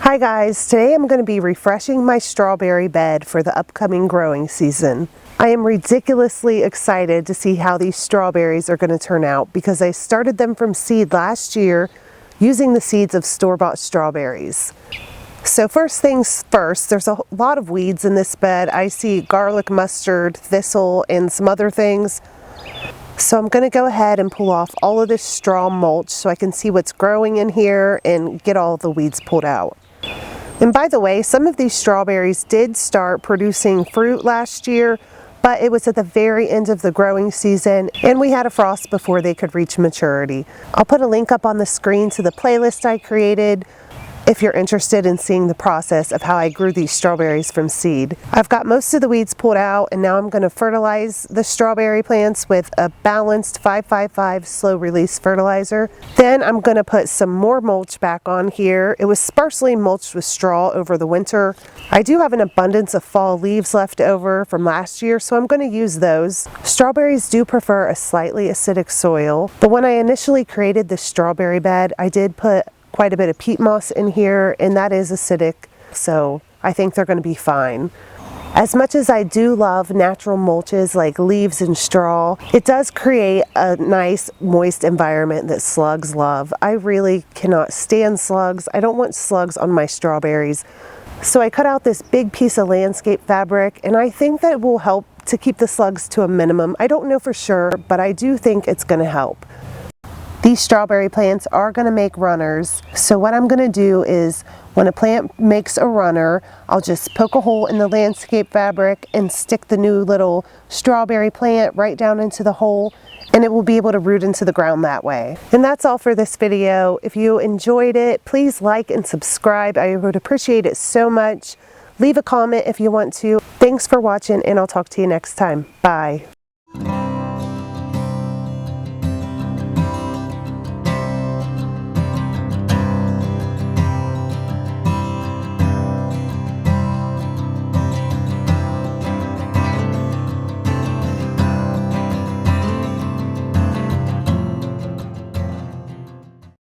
Hi guys, today I'm going to be refreshing my strawberry bed for the upcoming growing season. I am ridiculously excited to see how these strawberries are going to turn out because I started them from seed last year using the seeds of store-bought strawberries. So first things first, there's a lot of weeds in this bed. I see garlic, mustard, thistle, and some other things. So I'm going to go ahead and pull off all of this straw mulch so I can see what's growing in here and get all the weeds pulled out. And by the way, some of these strawberries did start producing fruit last year, but it was at the very end of the growing season and we had a frost before they could reach maturity. I'll put a link up on the screen to the playlist I created if you're interested in seeing the process of how I grew these strawberries from seed. I've got most of the weeds pulled out and now I'm going to fertilize the strawberry plants with a balanced 5-5-5 slow release fertilizer. Then I'm going to put some more mulch back on here. It was sparsely mulched with straw over the winter. I do have an abundance of fall leaves left over from last year, so I'm going to use those. Strawberries do prefer a slightly acidic soil, but when I initially created this strawberry bed, I did put quite a bit of peat moss in here, and that is acidic, so I think they're going to be fine. As much as I do love natural mulches like leaves and straw, it does create a nice moist environment that slugs love. I really cannot stand slugs. I don't want slugs on my strawberries. So I cut out this big piece of landscape fabric, and I think that it will help to keep the slugs to a minimum. I don't know for sure, but I do think it's going to help. These strawberry plants are going to make runners, so what I'm going to do is when a plant makes a runner, I'll just poke a hole in the landscape fabric and stick the new little strawberry plant right down into the hole, and it will be able to root into the ground that way. And that's all for this video. If you enjoyed it, please like and subscribe. I would appreciate it so much. Leave a comment if you want to. Thanks for watching, and I'll talk to you next time. Bye.